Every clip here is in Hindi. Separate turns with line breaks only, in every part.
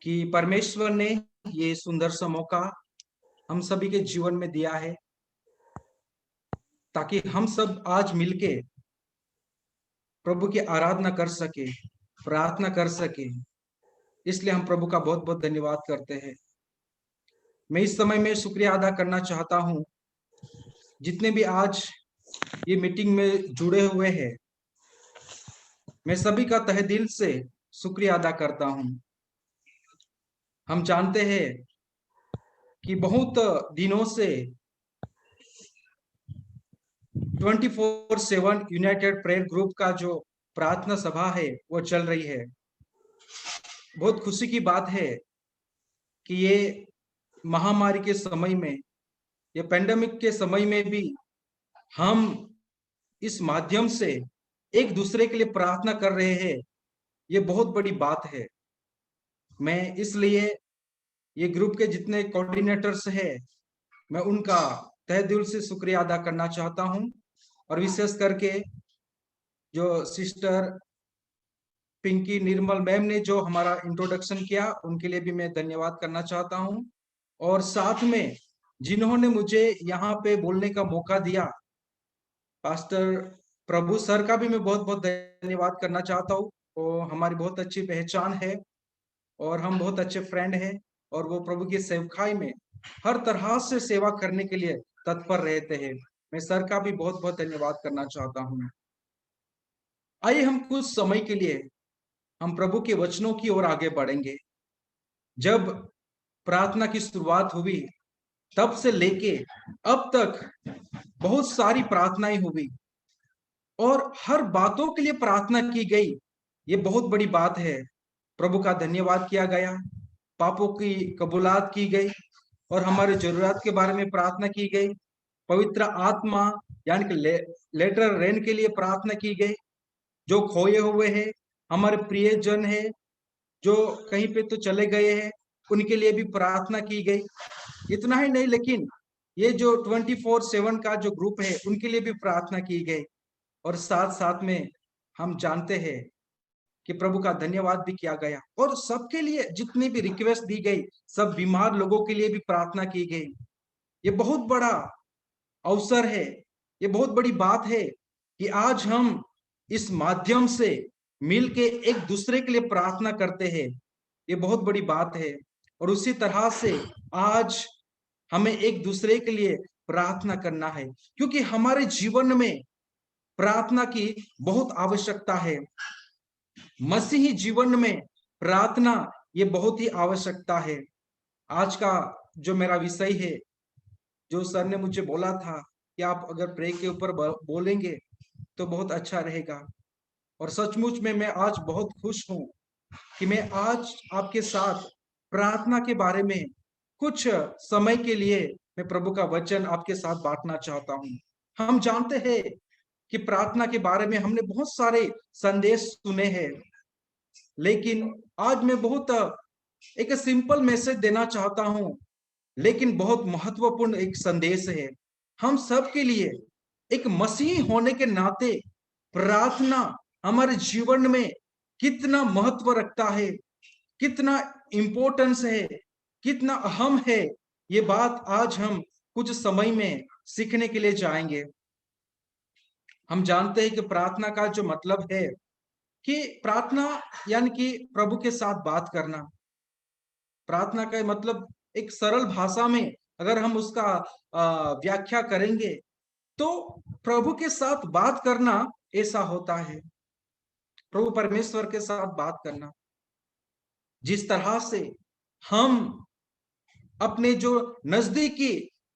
कि परमेश्वर ने ये सुंदर सा मौका हम सभी के जीवन में दिया है ताकि हम सब आज मिलके प्रभु की आराधना कर सके, प्रार्थना कर सके। इसलिए हम प्रभु का बहुत बहुत धन्यवाद करते हैं। मैं इस समय में शुक्रिया अदा करना चाहता हूँ जितने भी आज ये मीटिंग में जुड़े हुए हैं। मैं सभी का तहे दिल से शुक्रिया अदा करता हूँ। हम जानते हैं कि बहुत दिनों से 24/7 यूनाइटेड प्रेयर ग्रुप का जो प्रार्थना सभा है वो चल रही है। बहुत खुशी की बात है कि ये महामारी के समय में, ये पेंडेमिक के समय में भी हम इस माध्यम से एक दूसरे के लिए प्रार्थना कर रहे हैं। ये बहुत बड़ी बात है। मैं इसलिए ये ग्रुप के जितने कोऑर्डिनेटर्स हैं, मैं उनका तहे दिल से शुक्रिया अदा करना चाहता हूं। और विशेष करके जो सिस्टर पिंकी निर्मल मैम ने जो हमारा इंट्रोडक्शन किया, उनके लिए भी मैं धन्यवाद करना चाहता हूं। और साथ में जिन्होंने मुझे यहाँ पे बोलने का मौका दिया, पास्टर प्रभु सर का भी मैं बहुत बहुत धन्यवाद करना चाहता हूँ। वो हमारी बहुत अच्छी पहचान है और हम बहुत अच्छे फ्रेंड हैं। और वो प्रभु की सेवकाई में हर तरह से सेवा करने के लिए तत्पर रहते हैं। मैं सर का भी बहुत बहुत धन्यवाद करना चाहता हूँ। आइए हम कुछ समय के लिए हम प्रभु के वचनों की ओर आगे बढ़ेंगे। जब प्रार्थना की शुरुआत हुई तब से लेके अब तक बहुत सारी प्रार्थनाएं हुई और हर बातों के लिए प्रार्थना की गई। ये बहुत बड़ी बात है। प्रभु का धन्यवाद किया गया, पापों की कबूलात की गई और हमारे जरूरत के बारे में प्रार्थना की गई। पवित्र आत्मा यानी कि लेटर रेन के लिए प्रार्थना की गई। जो खोए हुए हैं, हमारे प्रियजन है जो कहीं पे तो चले गए हैं, उनके लिए भी प्रार्थना की गई। इतना ही नहीं, लेकिन ये जो 24/7 का जो ग्रुप है उनके लिए भी प्रार्थना की गई। और साथ साथ में हम जानते हैं कि प्रभु का धन्यवाद भी किया गया और सबके लिए जितनी भी रिक्वेस्ट दी गई, सब बीमार लोगों के लिए भी प्रार्थना की गई। ये बहुत बड़ा अवसर है, ये बहुत बड़ी बात है कि आज हम इस माध्यम से मिलके एक दूसरे के लिए प्रार्थना करते हैं। ये बहुत बड़ी बात है। और उसी तरह से आज हमें एक दूसरे के लिए प्रार्थना करना है, क्योंकि हमारे जीवन में प्रार्थना की बहुत आवश्यकता है। मसीही जीवन में प्रार्थना ये बहुत ही आवश्यकता है। आज का जो मेरा विषय है, जो सर ने मुझे बोला था कि आप अगर प्रे के ऊपर बोलेंगे तो बहुत अच्छा रहेगा। और सचमुच में मैं आज बहुत खुश हूं कि मैं आज आपके साथ प्रार्थना के बारे में कुछ समय के लिए मैं प्रभु का वचन आपके साथ बांटना चाहता हूं। हम जानते हैं कि प्रार्थना के बारे में हमने बहुत सारे संदेश सुने हैं, लेकिन आज मैं बहुत एक सिंपल मैसेज देना चाहता हूं, लेकिन बहुत महत्वपूर्ण एक संदेश है हम सब के लिए। एक मसीह होने के नाते प्रार्थना हमारे जीवन में कितना महत्व रखता है, कितना इंपॉर्टेंस है, कितना अहम है, ये बात आज हम कुछ समय में सीखने के लिए जाएंगे। हम जानते हैं कि प्रार्थना का जो मतलब है कि प्रार्थना यानी कि प्रभु के साथ बात करना। प्रार्थना का मतलब एक सरल भाषा में अगर हम उसका व्याख्या करेंगे तो प्रभु के साथ बात करना ऐसा होता है। प्रभु परमेश्वर के साथ बात करना, जिस तरह से हम अपने जो नजदीकी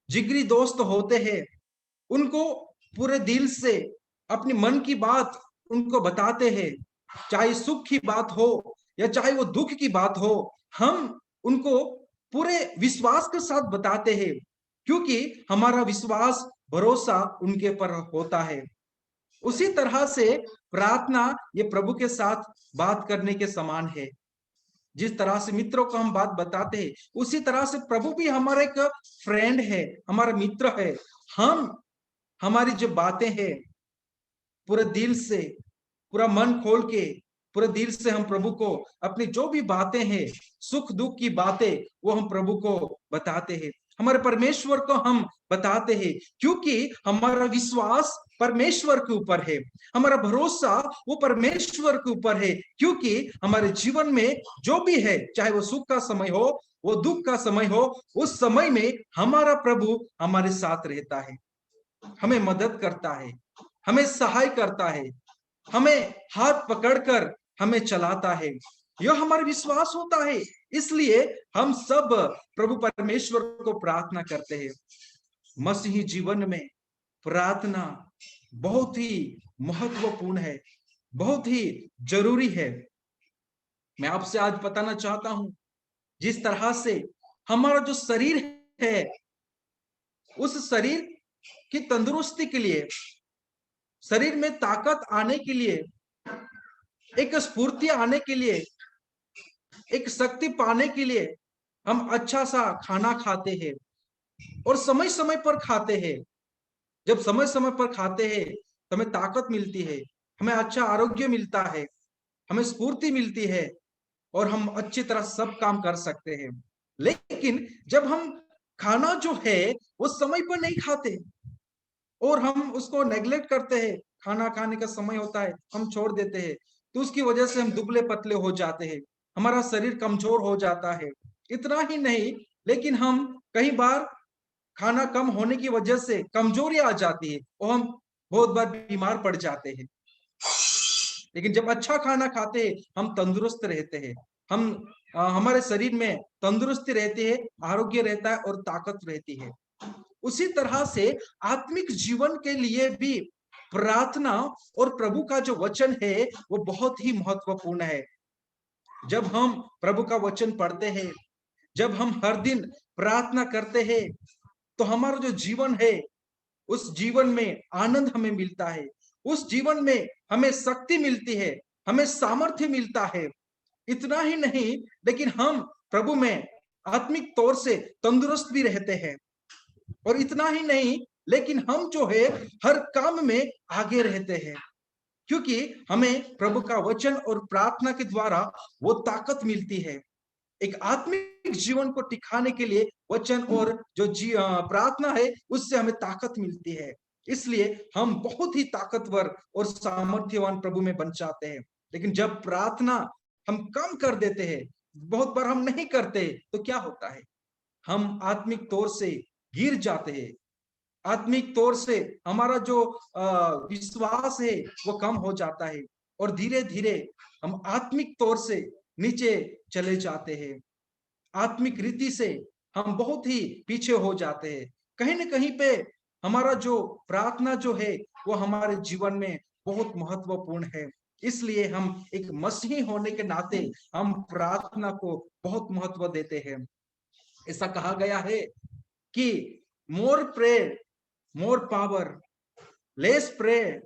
जिगरी दोस्त होते हैं उनको पूरे दिल से अपने मन की बात उनको बताते हैं, चाहे सुख की बात हो या चाहे वो दुख की बात हो, हम उनको पूरे विश्वास के साथ बताते हैं, क्योंकि हमारा विश्वास भरोसा उनके पर होता है। उसी तरह से प्रार्थना ये प्रभु के साथ बात करने के समान है। जिस तरह से मित्रों को हम बात बताते हैं, उसी तरह से प्रभु भी हमारा एक फ्रेंड है, हमारा मित्र है। हम हमारी जो बातें हैं पूरे दिल से, पूरा मन खोल के, पूरे दिल से हम प्रभु को अपनी जो भी बातें हैं, सुख दुख की बातें, वो हम प्रभु को बताते हैं, हमारे परमेश्वर को हम बताते हैं, क्योंकि हमारा विश्वास परमेश्वर के ऊपर है, हमारा भरोसा वो परमेश्वर के ऊपर है, क्योंकि हमारे जीवन में जो भी है, चाहे वो सुख का समय हो, वो दुख का समय हो, उस समय में हमारा प्रभु हमारे साथ रहता है, हमें मदद करता है, हमें सहाय करता है, हमें हाथ पकड़कर हमें चलाता है। यह हमारा विश्वास होता है, इसलिए हम सब प्रभु परमेश्वर को प्रार्थना करते हैं। मसीही जीवन में प्रार्थना बहुत ही महत्वपूर्ण है, बहुत ही जरूरी है। मैं आपसे आज बताना चाहता हूं, जिस तरह से हमारा जो शरीर है, उस शरीर की तंदुरुस्ती के लिए, शरीर में ताकत आने के लिए, एक स्फूर्ति आने के लिए, एक शक्ति पाने के लिए हम अच्छा सा खाना खाते हैं और समय समय पर खाते हैं। जब समय समय पर खाते हैं तो हमें ताकत मिलती है, हमें अच्छा आरोग्य मिलता है, हमें स्फूर्ति मिलती है और हम अच्छी तरह सब काम कर सकते हैं। लेकिन जब हम खाना जो है वो समय पर नहीं खाते और हम उसको नेग्लेक्ट करते हैं, खाना खाने का समय होता है हम छोड़ देते हैं, तो उसकी वजह से हम दुबले पतले हो जाते हैं, हमारा शरीर कमजोर हो जाता है। इतना ही नहीं, लेकिन हम कई बार खाना कम होने की वजह से कमजोरी आ जाती है और हम बहुत बार बीमार पड़ जाते हैं। लेकिन जब अच्छा खाना खाते हैं हम तंदुरुस्त रहते हैं, हम हमारे शरीर में तंदुरुस्ती रहती है, आरोग्य रहता है और ताकत रहती है। उसी तरह से आत्मिक जीवन के लिए भी प्रार्थना और प्रभु का जो वचन है वो बहुत ही महत्वपूर्ण है। जब हम प्रभु का वचन पढ़ते हैं, जब हम हर दिन प्रार्थना करते हैं, तो हमारा जो जीवन है उस जीवन में आनंद हमें मिलता है, उस जीवन में हमें शक्ति मिलती है, हमें सामर्थ्य मिलता है। इतना ही नहीं, लेकिन हम प्रभु में आत्मिक तौर से तंदुरुस्त भी रहते हैं। और इतना ही नहीं, लेकिन हम जो है हर काम में आगे रहते हैं, क्योंकि हमें प्रभु का वचन और प्रार्थना के द्वारा वो ताकत मिलती है। एक आत्मिक जीवन को टिकाने के लिए वचन और जो प्रार्थना है उससे हमें ताकत मिलती है। इसलिए हम बहुत ही ताकतवर और सामर्थ्यवान प्रभु में बन जाते हैं। लेकिन जब प्रार्थना हम कम कर देते हैं, बहुत बार हम नहीं करते, तो क्या होता है, हम आत्मिक तौर से गिर जाते हैं, आत्मिक तौर से हमारा जो विश्वास है वो कम हो जाता है और धीरे धीरे हम आत्मिक तौर से नीचे चले जाते हैं, आत्मिक रीति से हम बहुत ही पीछे हो जाते हैं। कहीं ना कहीं पे हमारा जो प्रार्थना जो है वो हमारे जीवन में बहुत महत्वपूर्ण है। इसलिए हम एक मसीही होने के नाते हम प्रार्थना को बहुत महत्व देते हैं। ऐसा कहा गया है कि more prayer more power, less prayer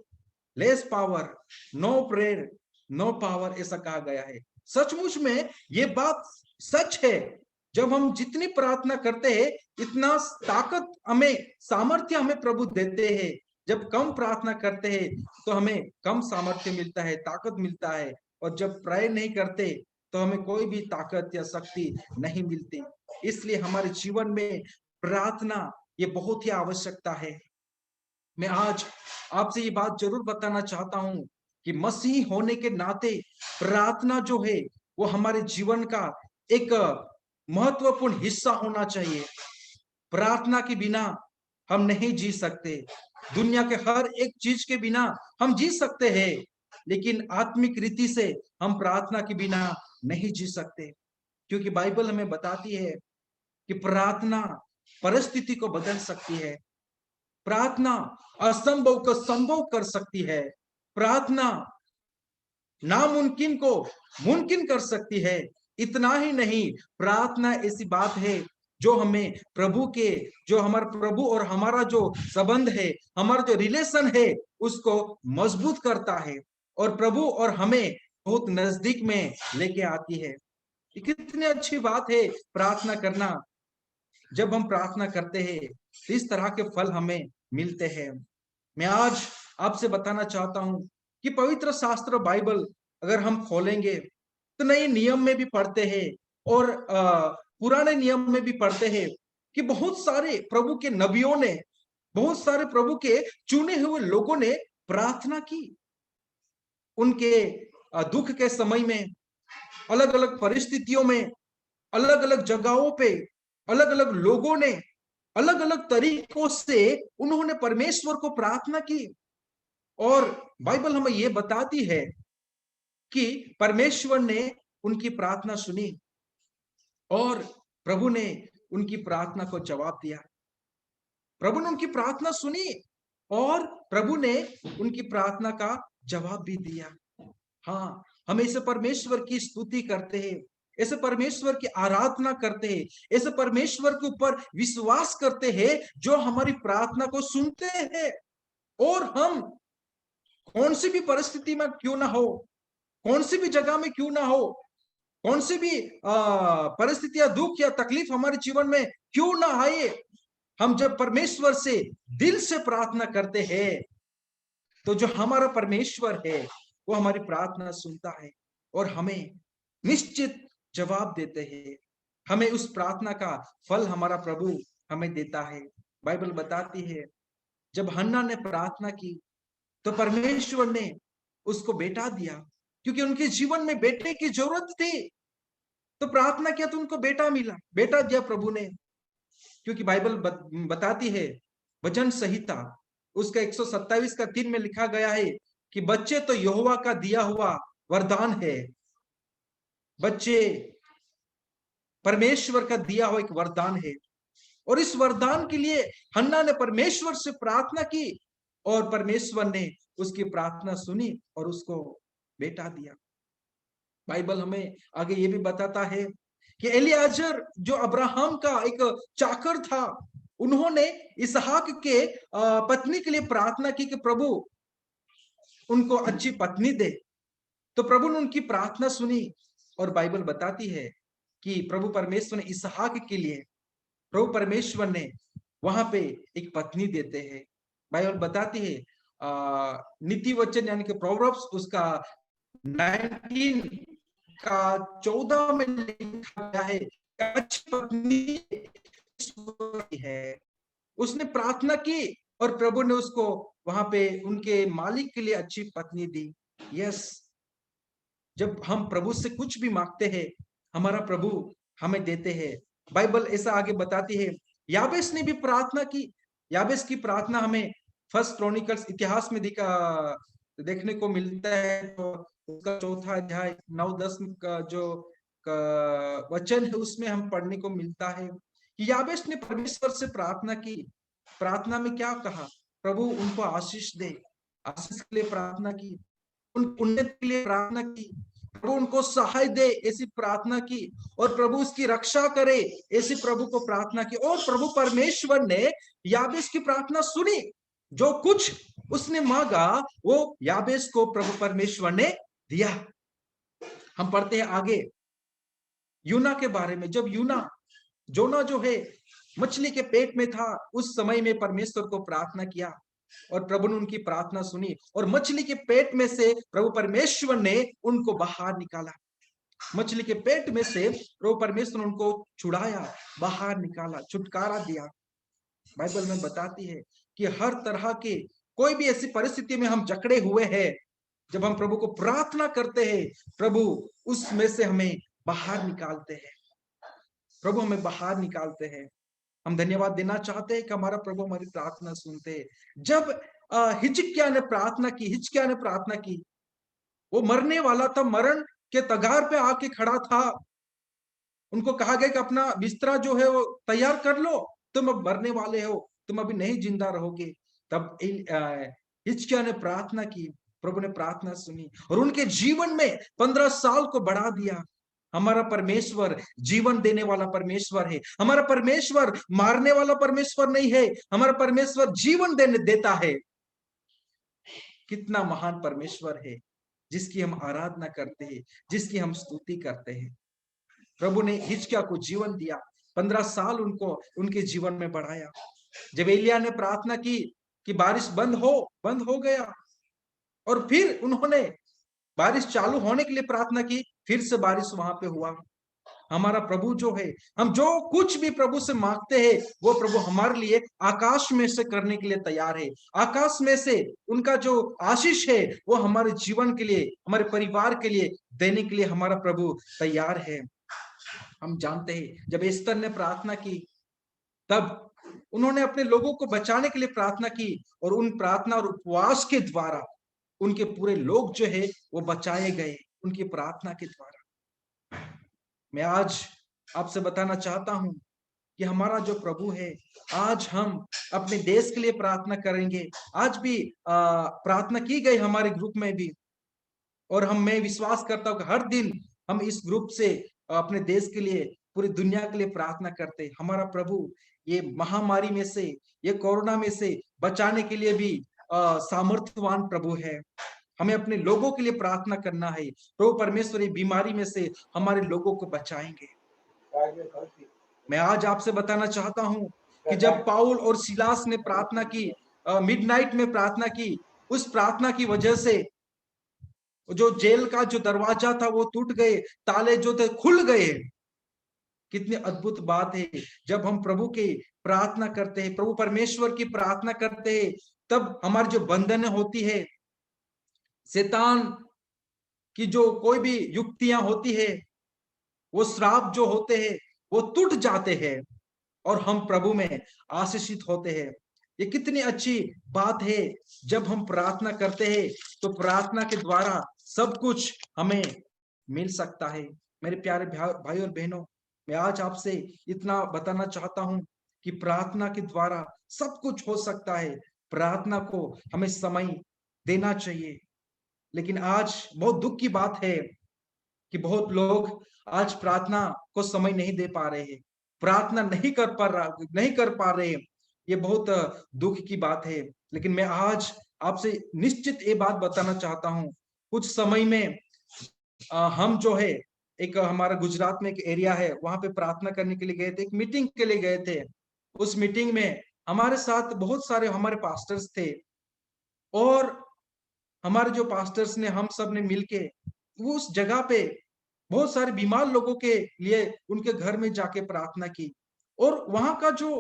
less power, no prayer no power, ऐसा कहा गया है। सचमुच में ये बात सच है। जब हम जितनी प्रार्थना करते हैं इतना ताकत हमें, सामर्थ्य हमें प्रभु देते हैं। जब कम प्रार्थना करते हैं तो हमें कम सामर्थ्य मिलता है, ताकत मिलता है, और जब प्रेयर नहीं करते तो हमें कोई भी ताकत या शक्ति नहीं मिलती। इसलिए हमारे जीवन में प्रार्थना ये बहुत ही आवश्यकता है। मैं आज आपसे ये बात जरूर बताना चाहता हूं कि मसीही होने के नाते प्रार्थना जो है वो हमारे जीवन का एक महत्वपूर्ण हिस्सा होना चाहिए। प्रार्थना के बिना हम नहीं जी सकते। दुनिया के हर एक चीज के बिना हम जी सकते हैं, लेकिन आत्मिक रीति से हम प्रार्थना के बिना नहीं जी सकते, क्योंकि बाइबल हमें बताती है कि प्रार्थना परिस्थिति को बदल सकती है, प्रार्थना असंभव को संभव कर सकती है, प्रार्थना नामुमकिन को मुमकिन कर सकती है। इतना ही नहीं, प्रार्थना ऐसी बात है जो हमें प्रभु के, जो हमारा प्रभु और हमारा जो संबंध है, हमारा जो रिलेशन है उसको मजबूत करता है और प्रभु और हमें बहुत नजदीक में लेके आती है। ये कितनी अच्छी बात है प्रार्थना करना। जब हम प्रार्थना करते हैं तो इस तरह के फल हमें मिलते हैं। मैं आज आपसे बताना चाहता हूं कि पवित्र शास्त्र बाइबल अगर हम खोलेंगे तो नए नियम में भी पढ़ते हैं और पुराने नियम में भी पढ़ते हैं कि बहुत सारे प्रभु के नबियों ने, बहुत सारे प्रभु के चुने हुए लोगों ने प्रार्थना की। उनके दुख के समय में, अलग अलग परिस्थितियों में, अलग अलग जगहों पे, अलग अलग लोगों ने अलग अलग तरीकों से उन्होंने परमेश्वर को प्रार्थना की। और बाइबल हमें यह बताती है कि परमेश्वर ने उनकी प्रार्थना सुनी और प्रभु ने उनकी प्रार्थना को जवाब दिया। प्रभु ने उनकी प्रार्थना सुनी और प्रभु ने उनकी प्रार्थना का जवाब भी दिया। हाँ, हम ऐसे परमेश्वर की स्तुति करते हैं, ऐसे परमेश्वर की आराधना करते हैं, ऐसे परमेश्वर के ऊपर विश्वास करते हैं जो हमारी प्रार्थना को सुनते हैं। और हम कौन सी भी परिस्थिति में क्यों ना हो, कौन सी भी जगह में क्यों ना हो, कौन सी भी परिस्थिति या दुख या तकलीफ हमारे जीवन में क्यों ना आए, हम जब परमेश्वर से दिल से प्रार्थना करते हैं तो जो हमारा परमेश्वर है वो हमारी प्रार्थना सुनता है और हमें निश्चित जवाब देते हैं। हमें उस प्रार्थना का फल हमारा प्रभु हमें देता है। बाइबल बताती है जब हन्ना ने प्रार्थना की तो परमेश्वर ने उसको बेटा दिया, क्योंकि उनके जीवन में बेटे की जरूरत थी। तो प्रार्थना किया तो उनको बेटा मिला, बेटा दिया प्रभु ने। क्योंकि बाइबल बताती है, वचन संहिता उसका 127 का 3 में लिखा गया है कि बच्चे तो यहोवा का दिया हुआ वरदान है। बच्चे परमेश्वर का दिया हुआ एक वरदान है और इस वरदान के लिए हन्ना ने परमेश्वर से प्रार्थना की और परमेश्वर ने उसकी प्रार्थना सुनी और उसको बेटा दिया। बाइबल हमें आगे ये भी बताता है कि एलियाजर जो अब्राहम का एक चाकर था, उन्होंने इसहाक के पत्नी के लिए प्रार्थना की कि प्रभु उनको अच्छी पत्नी दे। तो प्रभु ने उनकी प्रार्थना सुनी और बाइबल बताती है कि प्रभु परमेश्वर ने इसहाक के लिए, प्रभु परमेश्वर ने वहां पे एक पत्नी देते हैं। बाइबल बताती है नीति वचन यानी कि प्रोवर्ब्स उसका 19 का 14 में लिखा गया है, अच्छी पत्नी है। उसने प्रार्थना की और प्रभु ने उसको वहां पे उनके मालिक के लिए अच्छी पत्नी दी। यस, जब हम प्रभु से कुछ भी मांगते हैं हमारा प्रभु हमें देते हैं। बाइबल ऐसा आगे बताती है, याबेस ने भी प्रार्थना की। याबेस की प्रार्थना हमें फर्स्ट क्रॉनिकल्स इतिहास में देखने को मिलता है। तो उसका 4 अध्याय 9-10 का जो वचन है उसमें हम पढ़ने को मिलता है कि याबेस ने परमेश्वर से प्रार्थना की। प्रार्थना में क्या कहा, प्रभु उनको आशीष दे, आशीष के लिए प्रार्थना की, उन उन्नति के लिए प्रार्थना की, प्रभु उनको सहाय दे ऐसी प्रार्थना की और प्रभु उसकी रक्षा करे ऐसी प्रभु को प्रार्थना की। और प्रभु परमेश्वर ने याबेस की प्रार्थना सुनी। जो कुछ उसने मांगा वो याबेस को प्रभु परमेश्वर ने दिया। हम पढ़ते हैं आगे यूना के बारे में। जब जोना जो है मछली के पेट में था, उस समय में परमेश्वर को प्रार्थना किया और प्रभु ने उनकी प्रार्थना सुनी और मछली के पेट में से प्रभु परमेश्वर ने उनको बाहर निकाला। मछली के पेट में से प्रभु परमेश्वर ने उनको छुड़ाया, बाहर निकाला, छुटकारा दिया। बाइबल में बताती है कि हर तरह के कोई भी ऐसी परिस्थिति में हम जकड़े हुए हैं, जब हम प्रभु को प्रार्थना करते हैं प्रभु उसमें से हमें बाहर निकालते हैं। प्रभु हमें बाहर निकालते हैं। हम धन्यवाद देना चाहते हैं कि हमारा प्रभु हमारी प्रार्थना सुनते हैं। जब हिजकिय्याह ने प्रार्थना की, वो मरने वाला था, मरण के तगार पे आके खड़ा था। उनको कहा गया कि अपना बिस्तरा जो है वो तैयार कर लो, तुम अब मरने वाले हो, तुम अभी नहीं जिंदा रहोगे। तब हिजकिय्याह ने प्रार्थना की, प्रभु ने प्रार्थना सुनी और उनके जीवन में 15 साल को बढ़ा दिया। हमारा परमेश्वर जीवन देने वाला परमेश्वर है। हमारा परमेश्वर मारने वाला परमेश्वर नहीं है, हमारा परमेश्वर जीवन देता है। कितना महान परमेश्वर है जिसकी हम आराधना करते हैं, जिसकी हम स्तुति करते हैं। प्रभु ने हिजकिय्याह को जीवन दिया, 15 साल उनको उनके जीवन में बढ़ाया। जब एलिय्याह ने प्रार्थना की कि बारिश बंद हो गया और फिर उन्होंने बारिश चालू होने के लिए प्रार्थना की, फिर से बारिश वहां पे हुआ। हमारा प्रभु जो है, हम जो कुछ भी प्रभु से मांगते हैं वो प्रभु हमारे लिए आकाश में से करने के लिए तैयार है। आकाश में से उनका जो आशीष है वो हमारे जीवन के लिए, हमारे परिवार के लिए देने के लिए हमारा प्रभु तैयार है। हम जानते हैं जब एस्तर ने प्रार्थना की, तब उन्होंने अपने लोगों को बचाने के लिए प्रार्थना की, और उन प्रार्थना और उपवास के द्वारा उनके पूरे लोग जो है वो बचाए गए, उनकी प्रार्थना के द्वारा। मैं आज आपसे बताना चाहता हूं कि हमारा जो प्रभु है, आज हम अपने देश के लिए प्रार्थना करेंगे। आज भी प्रार्थना की गई हमारे ग्रुप में भी, और मैं विश्वास करता हूं कि हर दिन हम इस ग्रुप से अपने देश के लिए, पूरी दुनिया के लिए प्रार्थना करते। हमारा प्रभु ये महामारी में से, ये कोरोना में से बचाने के लिए भी सामर्थ्यवान प्रभु है। हमें अपने लोगों के लिए प्रार्थना करना है। प्रभु परमेश्वर ये बीमारी में से हमारे लोगों को बचाएंगे। मैं आज आपसे बताना चाहता हूं कि जब पाउल और सिलास ने प्रार्थना की, मिडनाइट में प्रार्थना की, उस प्रार्थना की वजह से जो जेल का जो दरवाजा था वो टूट गए, ताले जो थे खुल गए। कितनी अद्भुत बात है जब हम प्रभु की प्रार्थना करते हैं, प्रभु परमेश्वर की प्रार्थना करते हैं, तब हमारी जो बंधन होती है, शैतान की जो कोई भी युक्तियां होती है, वो श्राप जो होते हैं वो टूट जाते हैं, और हम प्रभु में आशीषित होते हैं। ये कितनी अच्छी बात है। जब हम प्रार्थना करते हैं तो प्रार्थना के द्वारा सब कुछ हमें मिल सकता है। मेरे प्यारे भाई और बहनों, मैं आज आपसे इतना बताना चाहता हूं कि प्रार्थना के द्वारा सब कुछ हो सकता है। प्रार्थना को हमें समय देना चाहिए। लेकिन आज बहुत दुख की बात है कि बहुत लोग आज प्रार्थना को समय नहीं दे पा रहे हैं, प्रार्थना नहीं कर पा रहे हैं। ये बहुत दुख की बात है। लेकिन मैं आज आपसे निश्चित ये बात बताना चाहता हूं, कुछ समय में हम जो है, एक हमारा गुजरात में एक एरिया है, वहां पे प्रार्थना करने के लिए गए थे, एक मीटिंग के लिए गए थे। उस मीटिंग में हमारे साथ बहुत सारे हमारे पास्टर्स थे, और हमारे जो पास्टर्स ने, हम सब ने मिलके वो उस जगह पे बहुत सारे बीमार लोगों के लिए उनके घर में जाके प्रार्थना की। और वहां का जो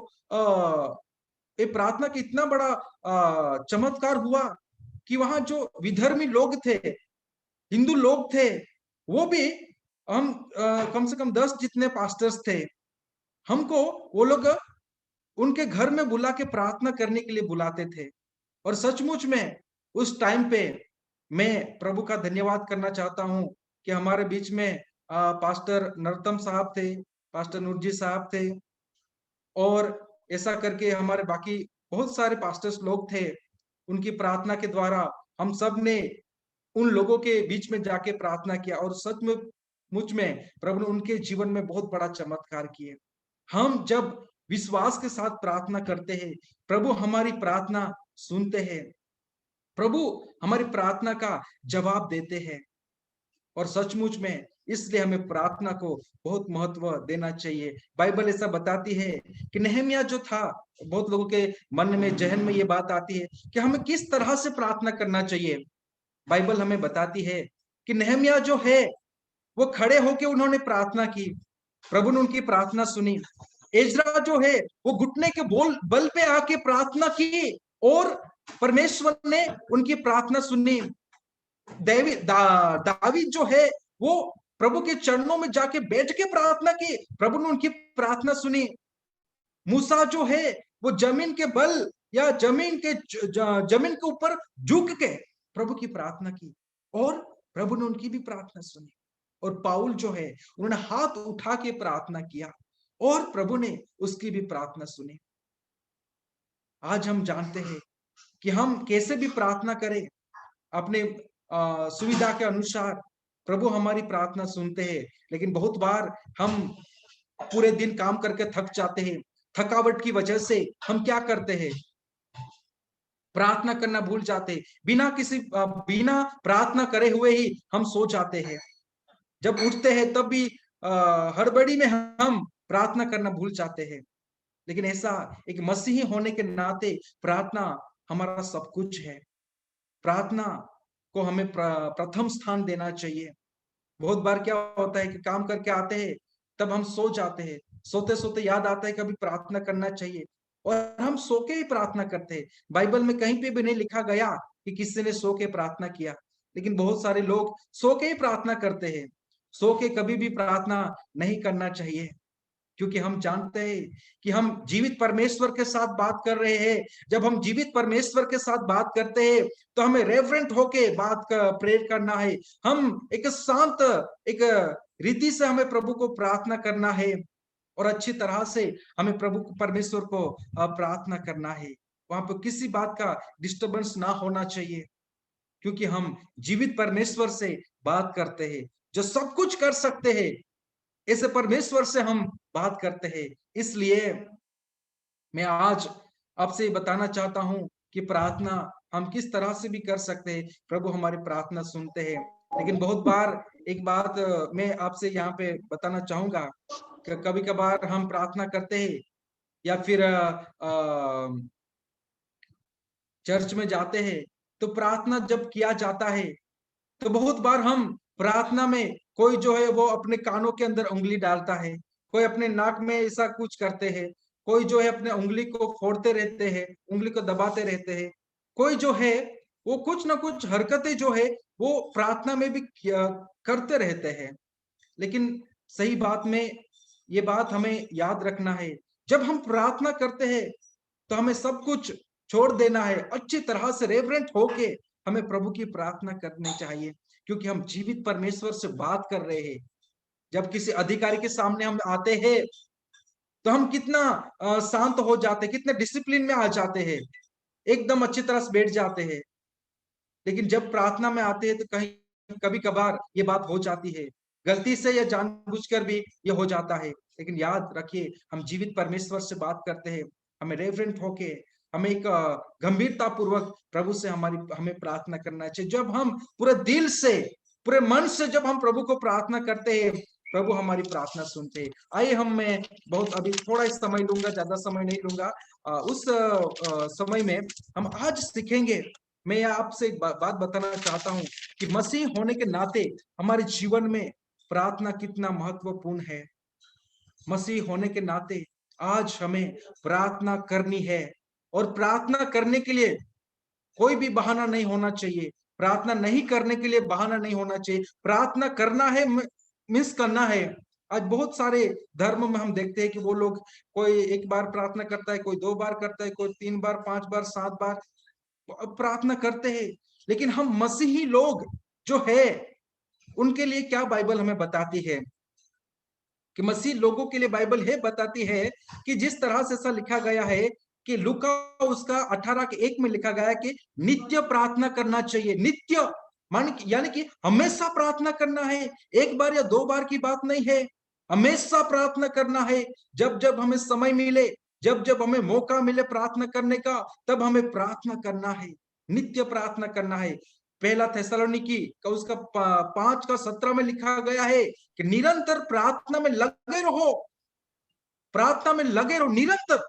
ये प्रार्थना का इतना बड़ा चमत्कार हुआ कि वहां जो विधर्मी लोग थे, हिंदू लोग थे, वो भी, हम कम से कम 10 जितने पास्टर्स थे, हमको वो लोग उनके घर में बुला के प्रार्थना करने के लिए बुलाते थे। और सचमुच में उस टाइम पे मैं प्रभु का धन्यवाद करना चाहता हूं कि हमारे बीच में पास्टर नरोत्तम साहब थे, पास्टर नूरजी साहब थे, और ऐसा करके हमारे बाकी बहुत सारे पास्टर्स लोग थे। उनकी प्रार्थना के द्वारा हम सब ने उन लोगों के बीच में जाके प्रार्थना किया, और सच में मुझ में प्रभु ने उनके जीवन में बहुत बड़ा चमत्कार किए। हम जब विश्वास के साथ प्रार्थना करते हैं, प्रभु हमारी प्रार्थना सुनते हैं, प्रभु हमारी प्रार्थना का जवाब देते हैं। और सचमुच में इसलिए हमें प्रार्थना को बहुत महत्व देना चाहिए। बाइबल ऐसा बताती है कि नहम्याह जो था, बहुत लोगों के मन में, जहन में ये बात आती है कि हमें किस तरह से प्रार्थना करना चाहिए। बाइबल हमें बताती है कि नहम्याह जो है वो खड़े होके उन्होंने प्रार्थना की, प्रभु ने उनकी प्रार्थना सुनी। एजरा जो है वो घुटने के बल पे आके प्रार्थना की, और परमेश्वर ने उनकी प्रार्थना सुनी। दावीद जो है वो प्रभु के चरणों में जाके बैठ के प्रार्थना की, प्रभु ने उनकी प्रार्थना सुनी। मूसा जो है वो जमीन के बल या जमीन के ऊपर झुक के प्रभु की प्रार्थना की, और प्रभु ने उनकी भी प्रार्थना सुनी। और पाउल जो है उन्होंने हाथ उठा के प्रार्थना किया, और प्रभु ने उसकी भी प्रार्थना सुनी। आज हम जानते हैं कि हम कैसे भी प्रार्थना करें, अपने सुविधा के अनुसार प्रभु हमारी प्रार्थना सुनते हैं। लेकिन बहुत बार हम पूरे दिन काम करके थक जाते हैं, थकावट की वजह से हम क्या करते हैं, प्रार्थना करना भूल जाते हैं। बिना प्रार्थना करे हुए ही हम सो जाते हैं। जब उठते हैं तब भी हड़बड़ी में हम प्रार्थना करना भूल जाते हैं। लेकिन ऐसा, एक मसीही होने के नाते प्रार्थना हमारा सब कुछ है। प्रार्थना को हमें प्रथम स्थान देना चाहिए। बहुत बार क्या होता है कि काम करके आते हैं, तब हम सो जाते हैं, सोते सोते याद आता है कभी प्रार्थना करना चाहिए, और हम सो के ही प्रार्थना करते हैं। बाइबल में कहीं पे भी नहीं लिखा गया कि किसी ने सो के प्रार्थना किया, लेकिन बहुत सारे लोग सो के ही प्रार्थना करते हैं। सो के कभी भी प्रार्थना नहीं करना चाहिए, क्योंकि हम जानते हैं कि हम जीवित परमेश्वर के साथ बात कर रहे हैं। जब हम जीवित परमेश्वर के साथ बात करते हैं, तो हमें रेवरेंट होके बात का प्रेयर करना है। हम एक शांत, एक रीति से हमें प्रभु को प्रार्थना करना है, और अच्छी तरह से हमें प्रभु परमेश्वर को प्रार्थना करना है। वहां पर किसी बात का डिस्टर्बेंस ना होना चाहिए, क्योंकि हम जीवित परमेश्वर से बात करते हैं, जो सब कुछ कर सकते हैं। ऐसे परमेश्वर से हम बात करते हैं। इसलिए मैं आज आपसे बताना चाहता हूं कि प्रार्थना हम किस तरह से भी कर सकते हैं। प्रभु हमारी प्रार्थना सुनते हैं। लेकिन बहुत बार एक बात मैं आपसे यहाँ पे बताना चाहूंगा कि कभी कभार हम प्रार्थना करते हैं, या फिर चर्च में जाते हैं, तो प्रार्थना जब किया जाता है, तो बहुत बार हम प्रार्थना में कोई जो है वो अपने कानों के अंदर उंगली डालता है, कोई अपने नाक में ऐसा कुछ करते हैं, कोई जो है अपने उंगली को फोड़ते रहते हैं, उंगली को दबाते रहते हैं, कोई जो है वो कुछ ना कुछ हरकतें जो है वो प्रार्थना में भी करते रहते हैं। लेकिन सही बात में ये बात हमें याद रखना है, जब हम प्रार्थना करते हैं तो हमें सब कुछ छोड़ देना है, अच्छी तरह से रेवरेंट होके हमें प्रभु की प्रार्थना करनी चाहिए, क्योंकि हम जीवित परमेश्वर से बात कर रहे हैं। जब किसी अधिकारी के सामने हम आते हैं, तो हम कितना शांत हो जाते हैं, कितने डिसिप्लिन में आ जाते हैं, एकदम अच्छी तरह से बैठ जाते हैं। लेकिन जब प्रार्थना में आते हैं, तो कहीं कभी कभार ये बात हो जाती है, गलती से या जानबूझकर भी ये हो जाता है। लेकिन याद रखिए, हम जीवित परमेश्वर से बात करते हैं, हमें रेवरेंट होके, हमें एक गंभीरता पूर्वक प्रभु से हमें प्रार्थना करना चाहिए। जब हम पूरे दिल से, पूरे मन से जब हम प्रभु को प्रार्थना करते हैं, प्रभु हमारी प्रार्थना सुनते हैं। आइए मैं बहुत अभी थोड़ा समय लूंगा, ज्यादा समय नहीं लूंगा। उस समय में हम आज सीखेंगे। मैं आपसे एक बात बताना चाहता हूं कि मसीह होने के नाते हमारे जीवन में प्रार्थना कितना महत्वपूर्ण है। मसीह होने के नाते आज हमें प्रार्थना करनी है, और प्रार्थना करने के लिए कोई भी बहाना नहीं होना चाहिए। प्रार्थना नहीं करने के लिए बहाना नहीं होना चाहिए। प्रार्थना करना है, मिस करना है। आज बहुत सारे धर्म में हम देखते हैं कि वो लोग, कोई एक बार प्रार्थना करता है, कोई 2 बार करता है, कोई 3 बार, 5 बार, 7 बार प्रार्थना करते हैं। लेकिन हम मसीही लोग जो है, उनके लिए क्या बाइबल हमें बताती है कि मसीह लोगों के लिए बाइबल है बताती है कि जिस तरह से ऐसा लिखा गया है कि लूका उसका 18 के 1 में लिखा गया है कि नित्य प्रार्थना करना चाहिए। नित्य मान यानी कि हमेशा प्रार्थना करना है, एक बार या 2 बार की बात नहीं है, हमेशा प्रार्थना करना है। जब जब हमें समय मिले, जब जब हमें मौका मिले प्रार्थना करने का, तब हमें प्रार्थना करना है, नित्य प्रार्थना करना है। पहला थेसलोनिकी का उसका 5 का 17 में लिखा गया है कि निरंतर प्रार्थना में लगे रहो, प्रार्थना में लगे रहो, निरंतर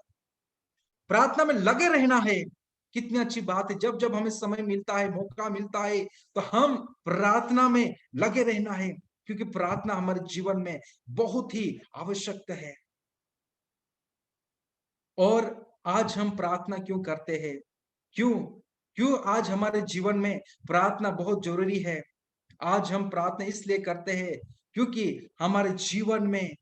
प्रार्थना में लगे रहना है। कितनी अच्छी बात है, जब जब हमें समय मिलता है, मौका मिलता है, तो हम प्रार्थना में लगे रहना है, क्योंकि प्रार्थना हमारे जीवन में बहुत ही आवश्यक है। और आज हम प्रार्थना क्यों करते हैं? क्यों क्यों आज हमारे जीवन में प्रार्थना बहुत जरूरी है? आज हम प्रार्थना इसलिए करते हैं क्योंकि हमारे जीवन में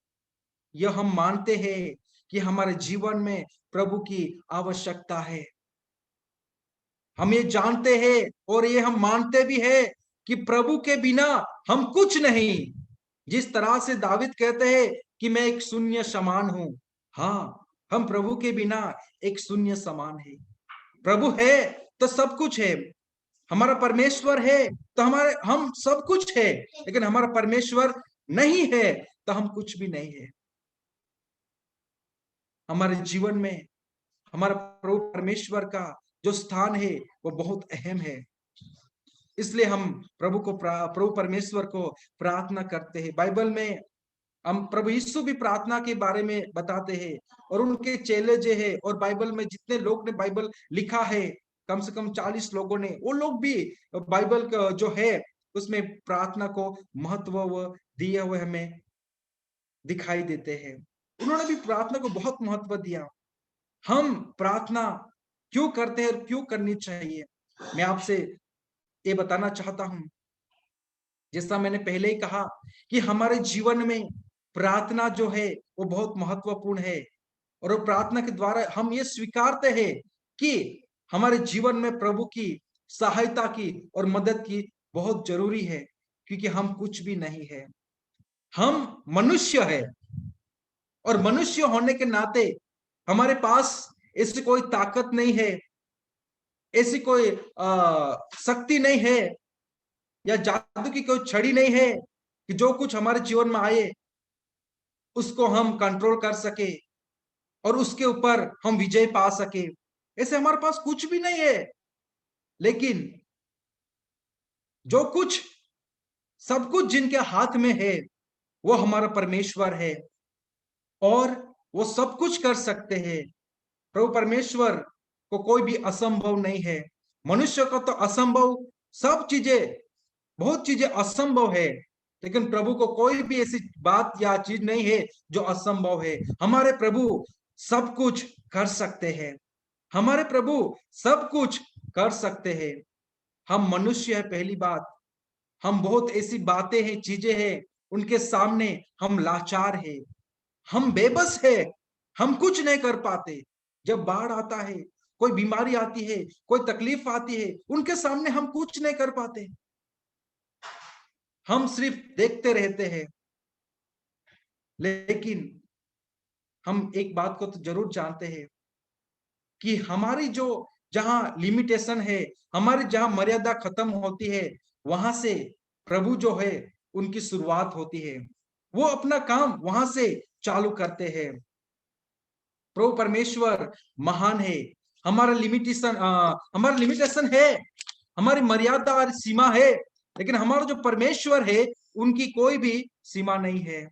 यह हम मानते हैं कि हमारे जीवन में प्रभु की आवश्यकता है। हम ये जानते हैं और ये हम मानते भी हैं कि प्रभु के बिना हम कुछ नहीं। जिस तरह से दाविद कहते हैं कि मैं एक शून्य समान हूं, हाँ, हम प्रभु के बिना एक शून्य समान है। प्रभु है तो सब कुछ है, हमारा परमेश्वर है तो हम सब कुछ है। लेकिन हमारा परमेश्वर नहीं है तो हम कुछ भी नहीं है। हमारे जीवन में हमारा प्रभु परमेश्वर का जो स्थान है वो बहुत अहम है। इसलिए हम प्रभु परमेश्वर को प्रार्थना करते हैं। बाइबल में हम प्रभु यीशु भी प्रार्थना के बारे में बताते हैं, और उनके चेले जो है, और बाइबल में जितने लोग ने बाइबल लिखा है, कम से कम 40 लोगों ने, वो लोग भी बाइबल का जो है उसमें प्रार्थना को महत्व वो दिए हुए हमें दिखाई देते हैं। उन्होंने भी प्रार्थना को बहुत महत्व दिया। हम प्रार्थना क्यों करते हैं और क्यों करनी चाहिए? मैं आपसे ये बताना चाहता हूँ। जैसा मैंने पहले ही कहा कि हमारे जीवन में प्रार्थना जो है वो बहुत महत्वपूर्ण है, और वो प्रार्थना के द्वारा हम ये स्वीकारते हैं कि हमारे जीवन में प्रभु की सहायता की और मदद की बहुत जरूरी है, क्योंकि हम कुछ भी नहीं है। हम मनुष्य है, और मनुष्य होने के नाते हमारे पास ऐसी कोई ताकत नहीं है, ऐसी कोई शक्ति नहीं है, या जादू की कोई छड़ी नहीं है कि जो कुछ हमारे जीवन में आए उसको हम कंट्रोल कर सके और उसके ऊपर हम विजय पा सके। ऐसे हमारे पास कुछ भी नहीं है। लेकिन जो कुछ, सब कुछ जिनके हाथ में है वो हमारा परमेश्वर है, और वो सब कुछ कर सकते हैं। प्रभु परमेश्वर को कोई भी असंभव नहीं है। मनुष्य को तो असंभव, सब चीजें, बहुत चीजें असंभव है, लेकिन प्रभु को कोई भी ऐसी बात या चीज नहीं है जो असंभव है। हमारे प्रभु सब कुछ कर सकते हैं। हमारे प्रभु सब कुछ कर सकते हैं। हम मनुष्य है, पहली बात। हम बहुत ऐसी बातें हैं, चीजें हैं, उनके सामने हम लाचार हैं, हम बेबस है, हम कुछ नहीं कर पाते। जब बाढ़ आता है, कोई बीमारी आती है, कोई तकलीफ आती है, उनके सामने हम कुछ नहीं कर पाते। हम सिर्फ देखते रहते हैं। लेकिन हम एक बात को तो जरूर जानते हैं कि हमारी जो जहां लिमिटेशन है, हमारी जहां मर्यादा खत्म होती है, वहां से प्रभु जो है उनकी शुरुआत होती है। वो अपना काम वहां से चालू करते हैं। प्रभु परमेश्वर महान है। हमारा लिमिटेशन है, हमारी मर्यादा और सीमा है, लेकिन हमारा जो परमेश्वर है उनकी कोई भी सीमा नहीं है।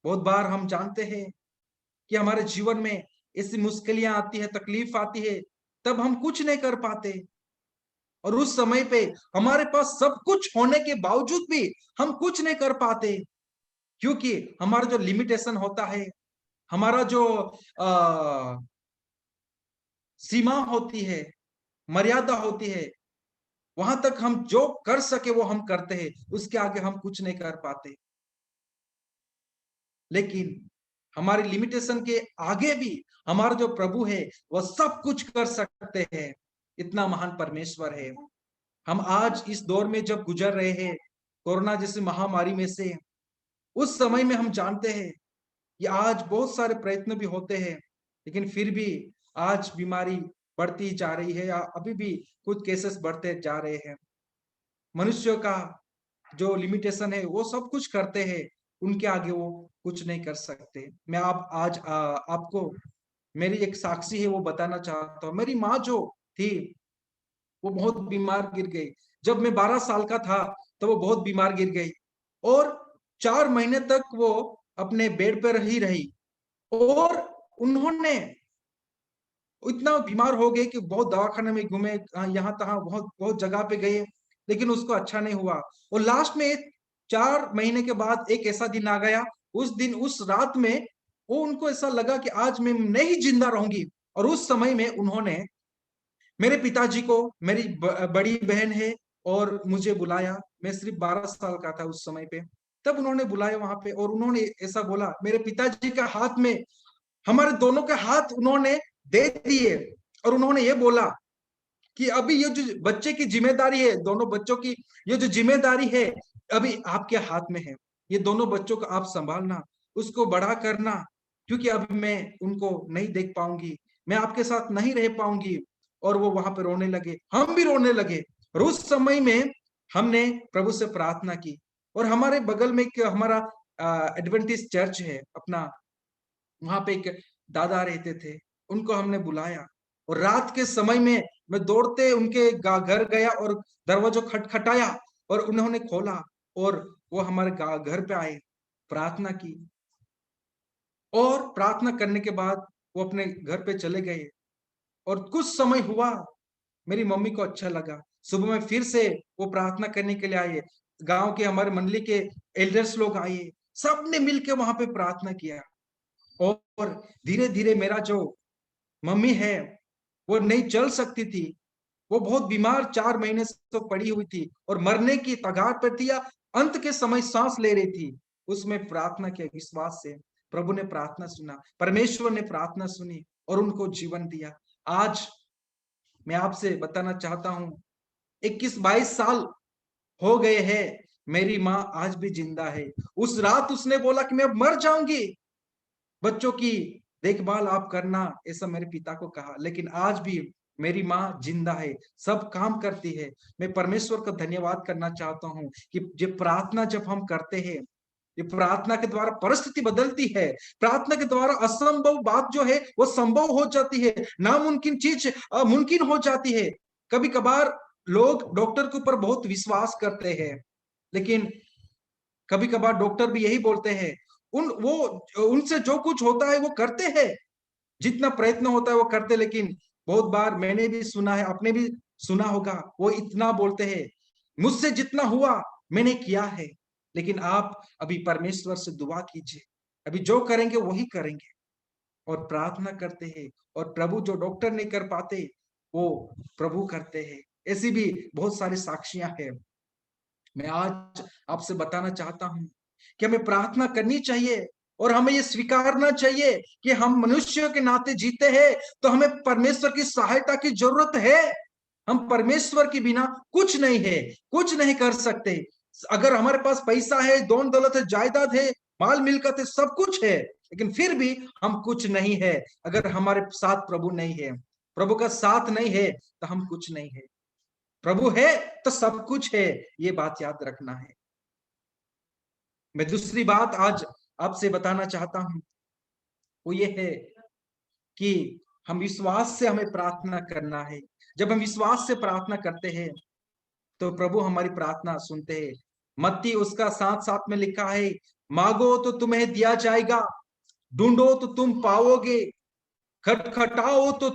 बहुत बार हम जानते हैं कि हमारे जीवन में ऐसी मुश्किलें आती है, तकलीफ आती है, तब हम कुछ नहीं कर पाते, और उस समय पे हमारे पास सब कुछ होने के बावजूद भी हम कुछ नहीं कर पाते, क्योंकि हमारा जो लिमिटेशन होता है, हमारा जो सीमा होती है, मर्यादा होती है, वहां तक हम जो कर सके वो हम करते हैं, उसके आगे हम कुछ नहीं कर पाते। लेकिन हमारी लिमिटेशन के आगे भी हमारा जो प्रभु है वह सब कुछ कर सकते हैं। इतना महान परमेश्वर है। हम आज इस दौर में जब गुजर रहे हैं, कोरोना जैसी महामारी में से, उस समय में हम जानते हैं कि आज बहुत सारे प्रयत्न भी होते हैं, लेकिन फिर भी आज बीमारी बढ़ती जा रही है, या अभी भी कुछ केसेस बढ़ते जा रहे हैं। मनुष्यों का जो लिमिटेशन है वो सब कुछ करते हैं, उनके आगे वो कुछ नहीं कर सकते। मैं आप आज आपको मेरी एक साक्षी है वो बताना चाहता हूँ। मेरी माँ जो थी वो बहुत बीमार गिर गई। जब मैं 12 साल का था तो वो बहुत बीमार गिर गई, और 4 महीने तक वो अपने बेड पर ही रही। और उन्होंने इतना बीमार हो गए कि बहुत दवाखाने में घूमे, यहाँ तहाँ बहुत बहुत जगह पे गए, लेकिन उसको अच्छा नहीं हुआ। और लास्ट में 4 महीने के बाद एक ऐसा दिन आ गया, उस दिन उस रात में वो उनको ऐसा लगा कि आज मैं नहीं जिंदा रहूंगी। और उस समय में उन्होंने मेरे पिताजी को, मेरी बड़ी बहन है, और मुझे बुलाया। मैं सिर्फ 12 साल का था उस समय पे। तब उन्होंने बुलाया वहां पे, और उन्होंने ऐसा बोला, मेरे पिताजी के हाथ में, हमारे दोनों के हाथ उन्होंने दे दिए, और उन्होंने ये बोला कि अभी ये जो बच्चे की जिम्मेदारी है, दोनों बच्चों की ये जो जिम्मेदारी है अभी आपके हाथ में है। ये दोनों बच्चों को आप संभालना, उसको बड़ा करना, क्योंकि अभी मैं उनको नहीं देख पाऊंगी, मैं आपके साथ नहीं रह पाऊंगी। और वो वहां पे रोने लगे, हम भी रोने लगे। और उस समय में हमने प्रभु से प्रार्थना की। और हमारे बगल में एक हमारा एडवेंटिस्ट चर्च है अपना, वहां पे एक दादा रहते थे, उनको हमने बुलाया। और रात के समय में मैं दौड़ते उनके घर गया और दरवाजा खटखटाया, और उन्होंने खोला, और वो हमारे घर पे आए, प्रार्थना की। और प्रार्थना करने के बाद वो अपने घर पे चले गए। और कुछ समय हुआ, मेरी मम्मी को अच्छा लगा। सुबह में फिर से वो प्रार्थना करने के लिए आए। गांव के हमारे मंडली के एल्डर्स लोग आए, सबने मिलके वहां पे प्रार्थना किया। और धीरे धीरे मेरा जो मम्मी है वो नहीं चल सकती थी, वो बहुत बीमार 4 महीने से तो पड़ी हुई थी और मरने की कगार पर थी, या अंत के समय सांस ले रही थी। उसमें प्रार्थना किया विश्वास से, प्रभु ने प्रार्थना सुना, परमेश्वर ने प्रार्थना सुनी और उनको जीवन दिया। आज मैं आपसे बताना चाहता हूं, 21-22 साल हो गए हैं, मेरी माँ आज भी जिंदा है। उस रात उसने बोला कि मैं अब मर जाऊंगी, बच्चों की देखभाल आप करना, ऐसा मेरे पिता को कहा। लेकिन आज भी मेरी माँ जिंदा है, सब काम करती है। मैं परमेश्वर का धन्यवाद करना चाहता हूँ कि ये प्रार्थना जब हम करते हैं, ये प्रार्थना के द्वारा परिस्थिति बदलती है। प्रार्थना के द्वारा असंभव बात जो है वो संभव हो जाती है, नामुमकिन चीज मुमकिन हो जाती है। कभी कभार लोग डॉक्टर के ऊपर बहुत विश्वास करते हैं, लेकिन कभी कभार डॉक्टर भी यही बोलते हैं, उनसे जो कुछ होता है वो करते हैं, जितना प्रयत्न होता है वो करते। लेकिन बहुत बार मैंने भी सुना है, आपने भी सुना होगा, वो इतना बोलते हैं, मुझसे जितना हुआ मैंने किया है। लेकिन आप अभी परमेश्वर से दुआ कीजिए, अभी जो करेंगे वही करेंगे, और प्रार्थना करते हैं। और प्रभु जो डॉक्टर नहीं कर पाते वो प्रभु करते हैं। ऐसी भी बहुत सारी साक्षियां हैं। मैं आज आपसे बताना चाहता हूं कि हमें प्रार्थना करनी चाहिए और हमें ये स्वीकारना चाहिए कि हम मनुष्यों के नाते जीते हैं, तो हमें परमेश्वर की सहायता की जरूरत है। हम परमेश्वर के बिना कुछ नहीं है, कुछ नहीं कर सकते। अगर हमारे पास पैसा है, दौन दौलत है, जायदाद है, माल मिलकत है, सब कुछ है, लेकिन फिर भी हम कुछ नहीं है अगर हमारे साथ प्रभु नहीं है। प्रभु का साथ नहीं है तो हम कुछ नहीं है। प्रभु है तो सब कुछ है, ये बात याद रखना है। मैं दूसरी बात आज आपसे बताना चाहता हूं, वो ये है कि हम विश्वास से हमें प्रार्थना करना है। जब हम विश्वास से प्रार्थना करते हैं तो प्रभु हमारी प्रार्थना सुनते हैं। मत्ती उसका 7:7 में लिखा है, मांगो तो तुम्हें दिया जाएगा, ढूंढो तो तुम पाओगे, खटखटाओ तो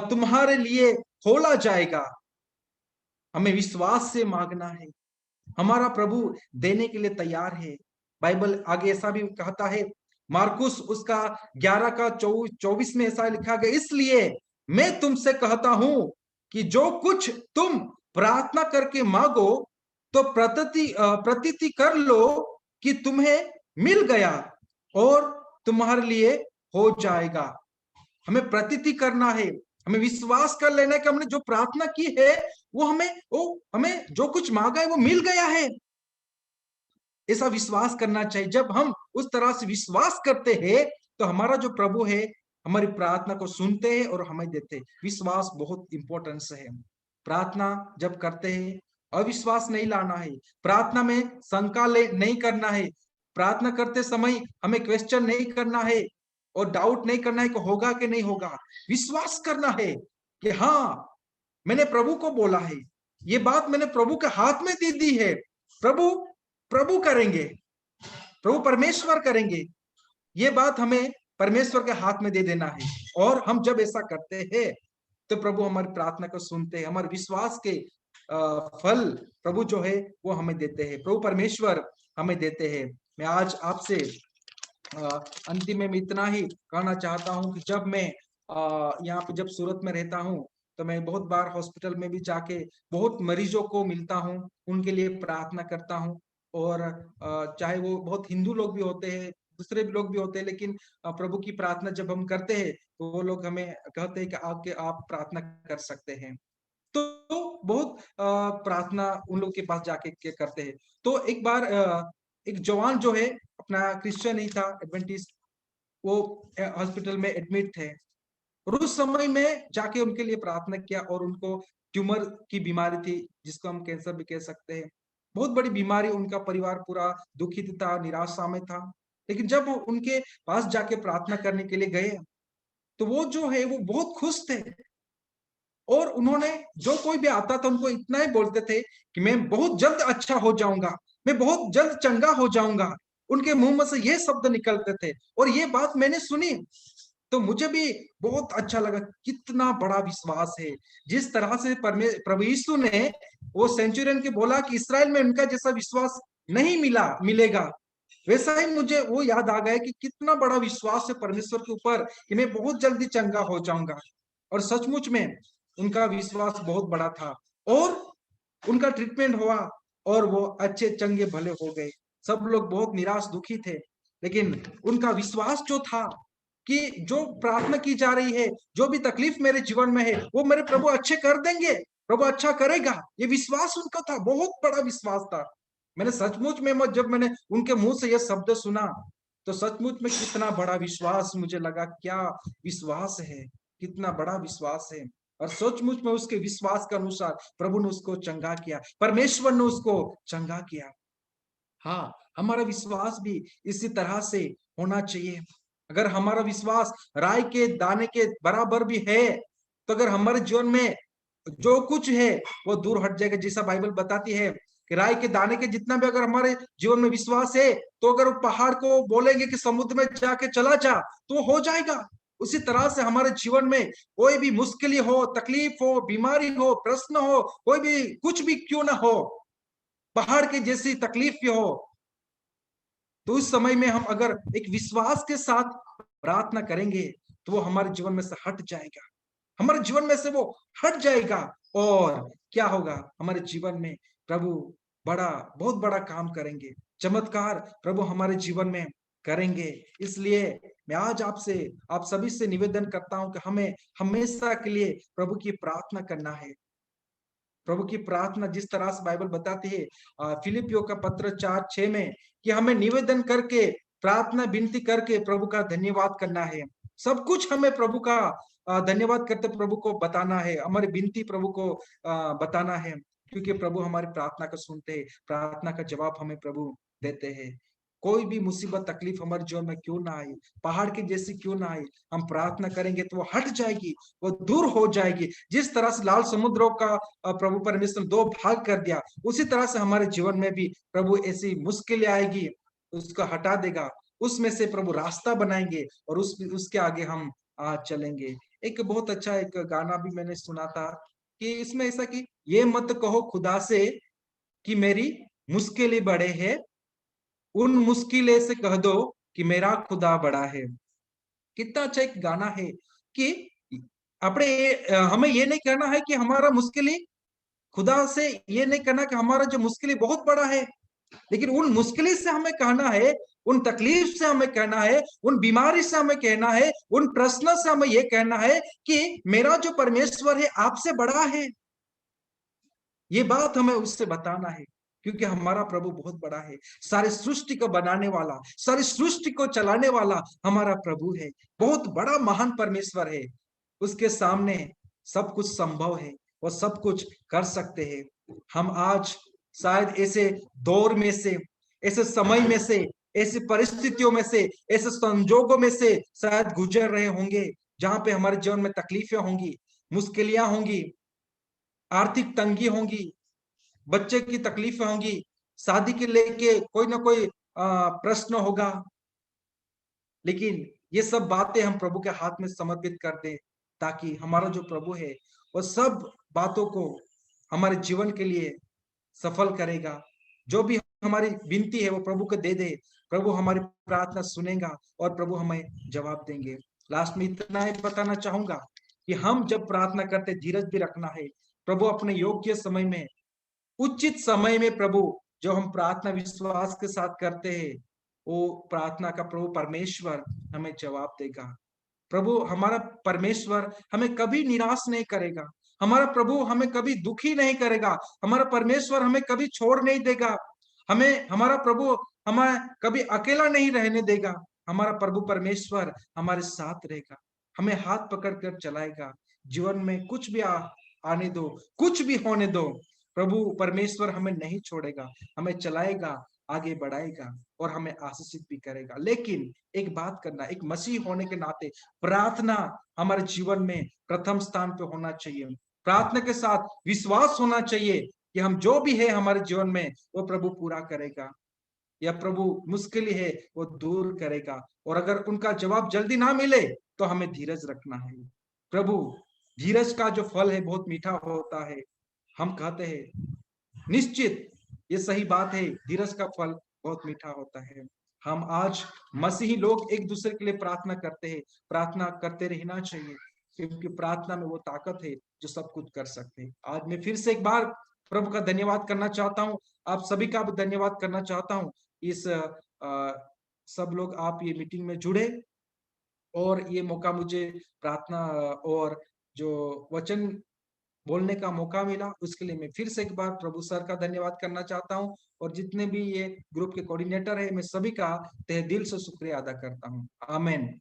तुम्हारे लिए खोला जाएगा। हमें विश्वास से मांगना है, हमारा प्रभु देने के लिए तैयार है। बाइबल आगे ऐसा भी कहता है, मार्कुस उसका 11 का 24 में ऐसा लिखा गया, इसलिए मैं तुमसे कहता हूं कि जो कुछ तुम प्रार्थना करके मांगो तो प्रतीति कर लो कि तुम्हें मिल गया और तुम्हारे लिए हो जाएगा। हमें प्रतीति करना है, हमें विश्वास कर लेना है कि हमने जो प्रार्थना की है वो हमें जो कुछ मांगा है वो मिल गया है। ऐसा विश्वास करना चाहिए। जब हम उस तरह से विश्वास करते हैं तो हमारा जो प्रभु है हमारी प्रार्थना को सुनते हैं और हमें देते हैं। विश्वास बहुत इंपॉर्टेंस है। प्रार्थना जब करते हैं अविश्वास नहीं लाना है, प्रार्थना में शंका नहीं करना है, प्रार्थना करते समय हमें क्वेश्चन नहीं करना है और डाउट नहीं करना है कि होगा कि नहीं होगा। विश्वास करना है कि हाँ, मैंने प्रभु को बोला है, ये बात मैंने प्रभु के हाथ में दे दी है, प्रभु प्रभु करेंगे, प्रभु परमेश्वर करेंगे। ये बात हमें परमेश्वर के हाथ में दे देना है। और हम जब ऐसा करते हैं तो प्रभु हमारी प्रार्थना को सुनते हैं, हमारे विश्वास के फल प्रभु जो है वो हमें देते हैं, प्रभु परमेश्वर हमें देते हैं। मैं आज आपसे अंतिम में इतना ही कहना चाहता हूं कि जब मैं यहाँ पे जब सूरत में रहता हूँ तो मैं बहुत बार हॉस्पिटल में भी जाके बहुत मरीजों को मिलता हूँ, उनके लिए प्रार्थना करता हूँ। और चाहे वो बहुत हिंदू लोग भी होते हैं, दूसरे भी लोग भी होते हैं, लेकिन प्रभु की प्रार्थना जब हम करते हैं तो वो लोग हमें कहते हैं कि आके आप प्रार्थना कर सकते हैं। तो बहुत प्रार्थना उन लोग के पास जाके के करते हैं। तो एक बार एक जवान जो है अपना क्रिश्चियन ही था, एडवेंटिस्ट, वो हॉस्पिटल में एडमिट थे और उस समय में जाके उनके लिए प्रार्थना किया। और उनको ट्यूमर की बीमारी थी, जिसको हम कैंसर भी कह सकते हैं, बहुत बड़ी बीमारी। उनका परिवार पूरा दुखित था, निराशा में था। लेकिन जब वो उनके पास जाके प्रार्थना करने के लिए गए तो वो जो है वो बहुत खुश थे। और उन्होंने, जो कोई भी आता था उनको इतना ही बोलते थे कि मैं बहुत जल्द अच्छा हो जाऊंगा, मैं बहुत जल्द चंगा हो जाऊंगा। उनके मुंह में से ये शब्द निकलते थे और ये बात मैंने सुनी। तो मुझे भी बहुत अच्छा लगा, कितना बड़ा विश्वास है। जिस तरह से प्रभु यीशु ने वो सेंचुरियन के बोला कि इस्राएल में उनका जैसा विश्वास नहीं मिलेगा, वैसा ही मुझे वो याद आ गया कि कितना बड़ा विश्वास है परमेश्वर के ऊपर कि मैं बहुत जल्दी चंगा हो जाऊंगा। और सचमुच में उनका विश्वास बहुत बड़ा था, और उनका ट्रीटमेंट हुआ और वो अच्छे चंगे भले हो गए। सब लोग बहुत निराश दुखी थे, लेकिन उनका विश्वास जो था कि जो प्रार्थना की जा रही है, जो भी तकलीफ मेरे जीवन में है, वो मेरे प्रभु अच्छे कर देंगे, प्रभु अच्छा करेगा, ये विश्वास उनका था, बहुत बड़ा विश्वास था। मैंने सचमुच में जब मैंने उनके मुंह से यह शब्द सुना, तो सचमुच में कितना बड़ा विश्वास मुझे लगा, क्या विश्वास है, कितना बड़ा विश्वास है। और सचमुच में उसके विश्वास के अनुसार प्रभु ने उसको चंगा किया, परमेश्वर ने उसको चंगा किया। हाँ, हमारा विश्वास भी इसी तरह से होना चाहिए। अगर हमारा विश्वास राई के दाने के बराबर भी है, तो अगर हमारे जीवन में जो कुछ है वो दूर हट जाएगा। जैसा बाइबल बताती है कि राई के दाने के जितना भी अगर हमारे जीवन में विश्वास है, तो अगर वो पहाड़ को बोलेंगे कि समुद्र में जाके चला जा, तो वो हो जाएगा। उसी तरह से हमारे जीवन में कोई भी मुश्किल हो, तकलीफ हो, बीमारी हो, प्रश्न हो, कोई भी कुछ भी क्यों ना हो, पहाड़ की जैसी तकलीफ भी हो, तो उस समय में हम अगर एक विश्वास के साथ प्रार्थना करेंगे, तो वो हमारे जीवन में से हट जाएगा, हमारे जीवन में से वो हट जाएगा। और क्या होगा, हमारे जीवन में प्रभु बड़ा, बहुत बड़ा काम करेंगे, चमत्कार प्रभु हमारे जीवन में करेंगे। इसलिए मैं आज आपसे, आप सभी से निवेदन करता हूं कि हमें हमेशा के लिए प्रभु की प्रार्थना करना है। प्रभु की प्रार्थना जिस तरह से बाइबल बताती है फिलिपियों का पत्र 4:6 में, कि हमें निवेदन करके, प्रार्थना विनती करके प्रभु का धन्यवाद करना है। सब कुछ हमें प्रभु का धन्यवाद करते प्रभु को बताना है, हमारी विनती प्रभु को बताना है, क्योंकि प्रभु हमारी प्रार्थना को सुनते हैं, प्रार्थना का जवाब हमें प्रभु देते हैं। कोई भी मुसीबत तकलीफ हमारे जीवन में क्यों ना आए, पहाड़ की जैसी क्यों ना आए, हम प्रार्थना करेंगे तो वो हट जाएगी, वो दूर हो जाएगी। जिस तरह से लाल समुद्रों का प्रभु परमेश्वर दो भाग कर दिया, उसी तरह से हमारे जीवन में भी प्रभु ऐसी मुश्किलें आएगी, उसको हटा देगा, उसमें से प्रभु रास्ता बनाएंगे, और उसके आगे हम चलेंगे। एक बहुत अच्छा एक गाना भी मैंने सुना था कि इसमें ऐसा कि ये मत कहो खुदा से कि मेरी मुश्किलें बड़े है, उन मुश्किलें से कह दो कि मेरा खुदा बड़ा है। कितना अच्छा एक गाना है कि हमें ये नहीं कहना है कि हमारा मुश्किल, खुदा से ये नहीं कहना कि हमारा जो मुश्किल बहुत बड़ा है, लेकिन उन मुश्किल से हमें कहना है, उन तकलीफ से हमें कहना है, उन बीमारी से हमें कहना है, उन प्रश्नों से हमें ये कहना है कि मेरा जो परमेश्वर है आपसे बड़ा है। ये बात हमें उससे बताना है, क्योंकि हमारा प्रभु बहुत बड़ा है, सारी सृष्टि को बनाने वाला, सारी सृष्टि को चलाने वाला हमारा प्रभु है, बहुत बड़ा महान परमेश्वर है। उसके सामने सब कुछ संभव है, वो सब कुछ कर सकते हैं। हम आज शायद ऐसे दौर में से, ऐसे समय में से, ऐसी परिस्थितियों में से, ऐसे संजोगों में से शायद गुजर रहे होंगे, जहां पे हमारे जीवन में तकलीफें होंगी, मुश्किलियां होंगी, आर्थिक तंगी होंगी, बच्चे की तकलीफें होंगी, शादी के लेके कोई ना कोई प्रश्न होगा। लेकिन ये सब बातें हम प्रभु के हाथ में समर्पित कर दें, ताकि हमारा जो प्रभु है वो सब बातों को हमारे जीवन के लिए सफल करेगा। जो भी हमारी विनती है वो प्रभु को दे दे, प्रभु हमारी प्रार्थना सुनेगा और प्रभु हमें जवाब देंगे। लास्ट में इतना ही बताना चाहूंगा कि हम जब प्रार्थना करते धीरज भी रखना है। प्रभु अपने योग्य समय में, उचित समय में प्रभु जो हम प्रार्थना विश्वास के साथ करते हैं, वो प्रार्थना का प्रभु परमेश्वर हमें जवाब देगा। प्रभु हमारा परमेश्वर हमें कभी निराश नहीं करेगा, हमारा प्रभु हमें कभी दुखी नहीं करेगा, हमारा परमेश्वर हमें कभी छोड़ नहीं देगा, हमारा प्रभु हमें कभी अकेला नहीं रहने देगा। हमारा प्रभु परमेश्वर हमारे साथ रहेगा, हमें हाथ पकड़ कर चलाएगा। जीवन में कुछ भी आने दो, कुछ भी होने दो, प्रभु परमेश्वर हमें नहीं छोड़ेगा, हमें चलाएगा, आगे बढ़ाएगा और हमें आशीषित भी करेगा। लेकिन एक बात करना, एक मसीह होने के नाते प्रार्थना हमारे जीवन में प्रथम स्थान पे होना चाहिए। प्रार्थना के साथ विश्वास होना चाहिए कि हम जो भी है हमारे जीवन में वो प्रभु पूरा करेगा। या प्रभु मुश्किल है वो दूर करेगा। और अगर उनका जवाब जल्दी ना मिले तो हमें धीरज रखना है। प्रभु, धीरज का जो फल है बहुत मीठा होता है। हम कहते हैं निश्चित ये सही बात है, धीरज का फल बहुत मीठा होता है। हम आज मसीही लोग एक दूसरे के लिए प्रार्थना करते हैं, प्रार्थना करते रहना चाहिए, क्योंकि प्रार्थना में वो ताकत है जो सब कुछ कर सकते हैं। आज मैं फिर से एक बार प्रभु का धन्यवाद करना चाहता हूँ, आप सभी का भी धन्यवाद करना चाहता हूँ। इस सब लोग आप ये मीटिंग में जुड़े और ये मौका मुझे प्रार्थना और जो वचन बोलने का मौका मिला, उसके लिए मैं फिर से एक बार प्रभु सर का धन्यवाद करना चाहता हूँ। और जितने भी ये ग्रुप के कोऑर्डिनेटर है, मैं सभी का तहे दिल से शुक्रिया अदा करता हूँ। आमीन।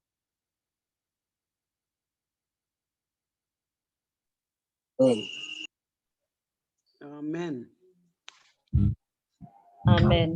Amen.
Amen.